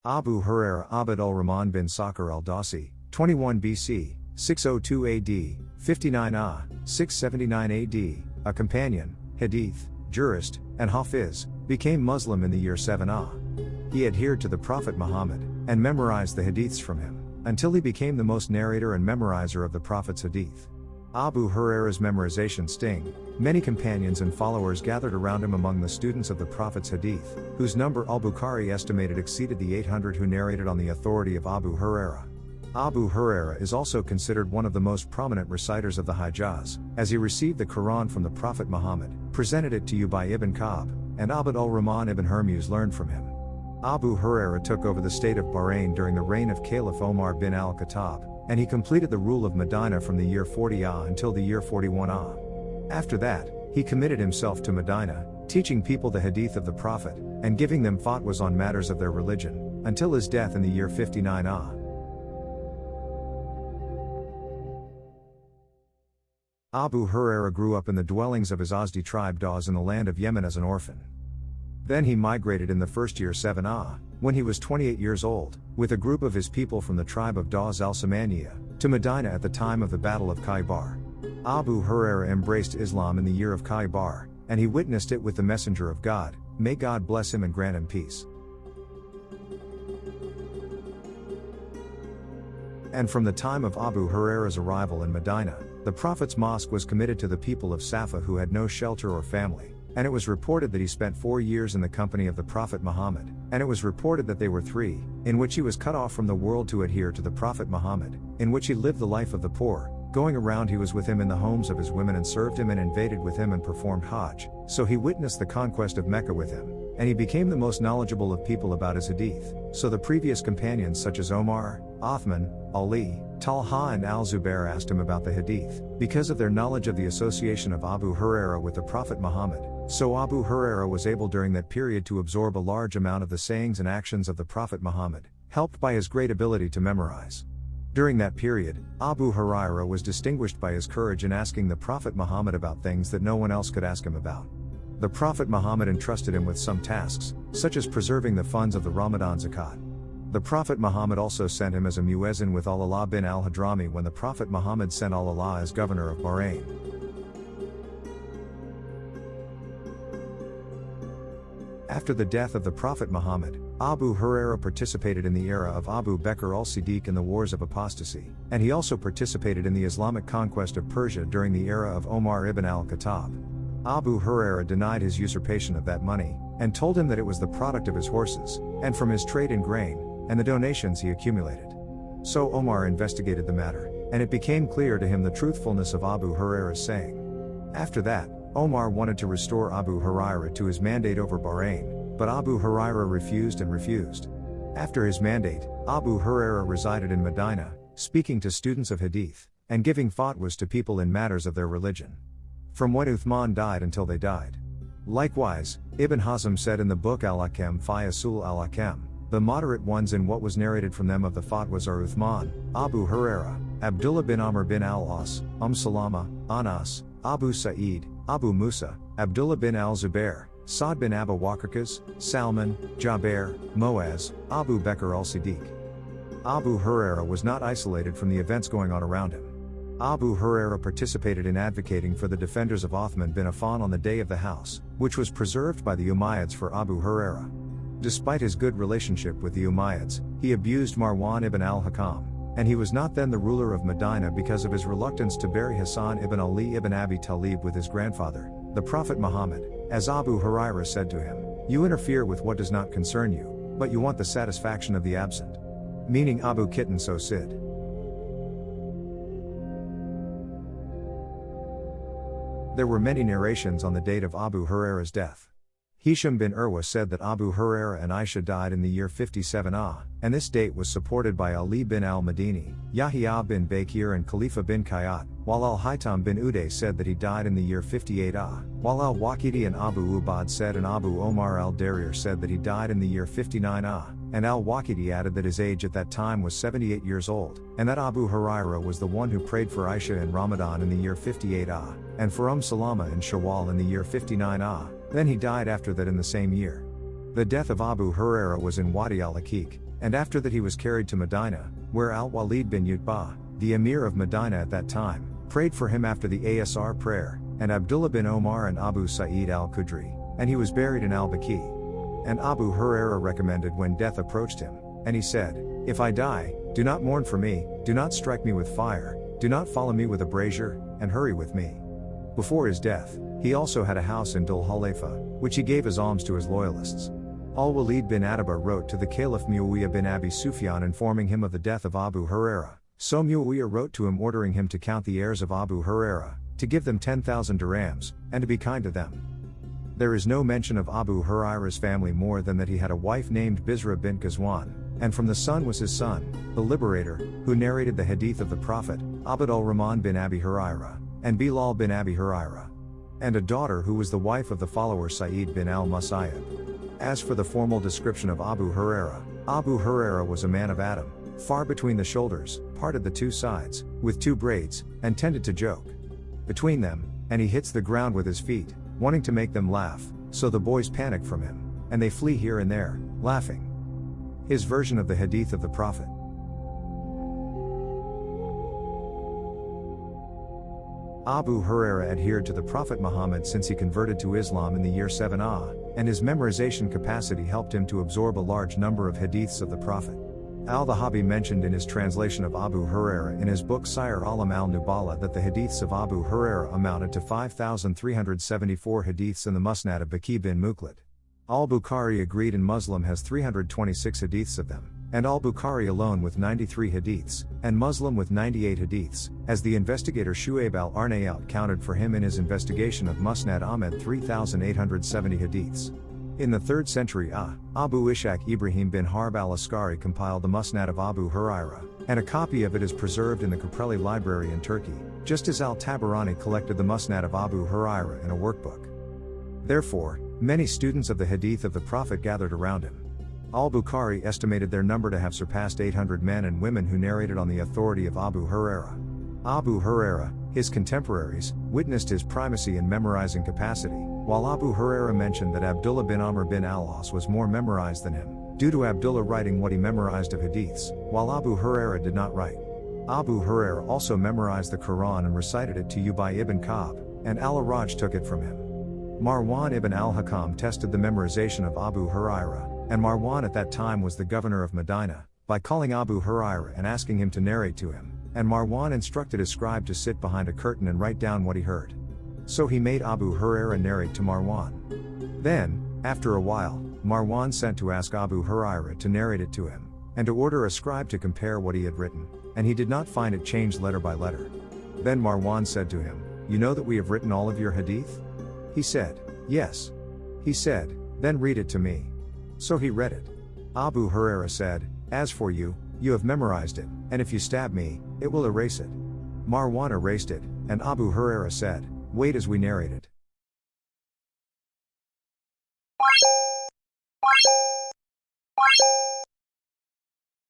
Abu Hurairah Abd al-Rahman bin Sakhr al-Dawsi, 21 BC, 602 AD, 59 AH, 679 AD, a companion, hadith, jurist, and Hafiz, became Muslim in the year 7 AH. He adhered to the Prophet Muhammad, and memorized the hadiths from him, until he became the most narrator and memorizer of the Prophet's hadith. Abu Hurairah's memorization sting, many companions and followers gathered around him among the students of the Prophet's hadith, whose number al-Bukhari estimated exceeded the 800 who narrated on the authority of Abu Hurairah. Abu Hurairah is also considered one of the most prominent reciters of the Hijaz, as he received the Qur'an from the Prophet Muhammad, presented it to Ubayy ibn Ka'b, and Abd al-Rahman ibn Hurmuz learned from him. Abu Hurairah took over the state of Bahrain during the reign of Caliph Umar bin Al-Khattab, and he completed the rule of Medina from the year 40 AH until the year 41 AH. After that, he committed himself to Medina, teaching people the hadith of the Prophet, and giving them fatwas on matters of their religion, until his death in the year 59 AH. Abu Hurairah grew up in the dwellings of his Azdi tribe Daws in the land of Yemen as an orphan. Then he migrated in the first year 7 AH, when he was 28 years old, with a group of his people from the tribe of Daws al-Samaniya, to Medina at the time of the Battle of Khaybar. Abu Hurairah embraced Islam in the year of Khaybar, and he witnessed it with the Messenger of God, may God bless him and grant him peace. And from the time of Abu Hurairah's arrival in Medina, the Prophet's mosque was committed to the people of Safa who had no shelter or family, and it was reported that he spent 4 years in the company of the Prophet Muhammad, and it was reported that they were 3, in which he was cut off from the world to adhere to the Prophet Muhammad, in which he lived the life of the poor, going around he was with him in the homes of his women and served him and invaded with him and performed Hajj, so he witnessed the conquest of Mecca with him, and he became the most knowledgeable of people about his hadith, so the previous companions such as Omar, Uthman, Ali, Talha and al-Zubair asked him about the hadith, because of their knowledge of the association of Abu Hurairah with the Prophet Muhammad, so Abu Hurairah was able during that period to absorb a large amount of the sayings and actions of the Prophet Muhammad, helped by his great ability to memorize. During that period, Abu Hurairah was distinguished by his courage in asking the Prophet Muhammad about things that no one else could ask him about. The Prophet Muhammad entrusted him with some tasks, such as preserving the funds of the Ramadan zakat. The Prophet Muhammad also sent him as a muezzin with al-Allah bin al-Hadrami when the Prophet Muhammad sent al-Allah as governor of Bahrain. After the death of the Prophet Muhammad, Abu Hurairah participated in the era of Abu Bakr al-Siddiq in the wars of apostasy, and he also participated in the Islamic conquest of Persia during the era of Umar ibn Al-Khattab. Abu Hurairah denied his usurpation of that money, and told him that it was the product of his horses, and from his trade in grain, and the donations he accumulated. So Omar investigated the matter, and it became clear to him the truthfulness of Abu Hurairah's saying. After that, Omar wanted to restore Abu Hurairah to his mandate over Bahrain, but Abu Hurairah refused and refused. After his mandate, Abu Hurairah resided in Medina, speaking to students of hadith, and giving fatwas to people in matters of their religion. From when Uthman died until they died. Likewise, Ibn Hazm said in the book Al-Hakam fi Usul al-Hakam, the moderate ones in what was narrated from them of the fatwas are Uthman, Abu Hurairah, Abdullah bin Amr bin al-As, Salama, Anas, Abu Sa'id, Abu Musa, Abdullah bin al-Zubair, Sa'd bin Abu Waqqas, Salman, Jaber, Moaz, Abu Bakr al-Siddiq. Abu Hurairah was not isolated from the events going on around him. Abu Hurairah participated in advocating for the defenders of Uthman bin Affan on the Day of the House, which was preserved by the Umayyads for Abu Hurairah. Despite his good relationship with the Umayyads, he abused Marwan ibn al-Hakam, and he was not then the ruler of Medina because of his reluctance to bury Hassan ibn Ali ibn Abi Talib with his grandfather, the Prophet Muhammad, as Abu Hurairah said to him, "You interfere with what does not concern you, but you want the satisfaction of the absent." Meaning Abu Kitten so Sid. There were many narrations on the date of Abu Hurairah's death. Hisham bin Urwa said that Abu Hurairah and Aisha died in the year 57 AH, and this date was supported by Ali bin al-Madini, Yahya bin Bakir and Khalifa bin Kayat, while al-Haytham bin Uday said that he died in the year 58 AH, while al-Waqidi and Abu Ubad said and Abu Omar al-Darir said that he died in the year 59 AH, and al-Waqidi added that his age at that time was 78 years old, and that Abu Hurairah was the one who prayed for Aisha in Ramadan in the year 58 AH, and for Salama in Shawwal in the year 59 AH. Then he died after that in the same year. The death of Abu Hurairah was in Wadi al-Aqiq, and after that he was carried to Medina, where al-Walid bin Utbah, the emir of Medina at that time, prayed for him after the Asr prayer, and Abdullah bin Omar and Abu Sa'id al-Khudri, and he was buried in al-Baqi. And Abu Hurairah recommended when death approached him, and he said, "If I die, do not mourn for me, do not strike me with fire, do not follow me with a brazier, and hurry with me." Before his death, he also had a house in Dhul Hulaifa, which he gave as alms to his loyalists. Al-Walid bin Utbah wrote to the Caliph Ubayy bin Abi Sufyan informing him of the death of Abu Hurairah. So Ubayy wrote to him ordering him to count the heirs of Abu Hurairah, to give them 10,000 dirhams, and to be kind to them. There is no mention of Abu Hurairah's family more than that he had a wife named Bizra bint Ghazwan, and from the son was his son, the liberator, who narrated the hadith of the Prophet, Abd al-Rahman bin Abi Hurairah, and Bilal bin Abi Hurairah. And a daughter who was the wife of the follower Sa'id bin al-Musayyib. As for the formal description of Abu Hurairah was a man of Adam, far between the shoulders, parted the two sides, with two braids, and tended to joke between them, and he hits the ground with his feet, wanting to make them laugh, so the boys panic from him, and they flee here and there, laughing. His version of the hadith of the Prophet. Abu Hurairah adhered to the Prophet Muhammad since he converted to Islam in the year 7 and his memorization capacity helped him to absorb a large number of hadiths of the Prophet. Al-Dhahabi mentioned in his translation of Abu Hurairah in his book Siyar Alam al-Nubala that the hadiths of Abu Hurairah amounted to 5,374 hadiths in the Musnad of Baqi bin Mukhlid. Al-Bukhari agreed and Muslim has 326 hadiths of them, and Al-Bukhari alone with 93 hadiths, and Muslim with 98 hadiths, as the investigator Shu'aib al-Arnaout counted for him in his investigation of Musnad Ahmed 3,870 hadiths. In the 3rd century Abu Ishaq Ibrahim bin Harb al-Askari compiled the Musnad of Abu Hurairah, and a copy of it is preserved in the Köpreli Library in Turkey, just as al-Tabarani collected the Musnad of Abu Hurairah in a workbook. Therefore, many students of the hadith of the Prophet gathered around him. Al-Bukhari estimated their number to have surpassed 800 men and women who narrated on the authority of Abu Hurairah. Abu Hurairah, his contemporaries, witnessed his primacy in memorizing capacity, while Abu Hurairah mentioned that Abdullah bin Amr bin al-As was more memorized than him, due to Abdullah writing what he memorized of hadiths, while Abu Hurairah did not write. Abu Hurairah also memorized the Qur'an and recited it to Ubayy ibn Ka'b, and al-Raj took it from him. Marwan ibn al-Hakam tested the memorization of Abu Hurairah, and Marwan at that time was the governor of Medina, by calling Abu Hurairah and asking him to narrate to him, and Marwan instructed his scribe to sit behind a curtain and write down what he heard. So he made Abu Hurairah narrate to Marwan. Then, after a while, Marwan sent to ask Abu Hurairah to narrate it to him, and to order a scribe to compare what he had written, and he did not find it changed letter by letter. Then Marwan said to him, "You know that we have written all of your hadith?" He said, "Yes." He said, "Then read it to me." So he read it. Abu Hurairah said, "As for you, you have memorized it, and if you stab me, it will erase it." Marwan erased it, and Abu Hurairah said, "Wait as we narrate it."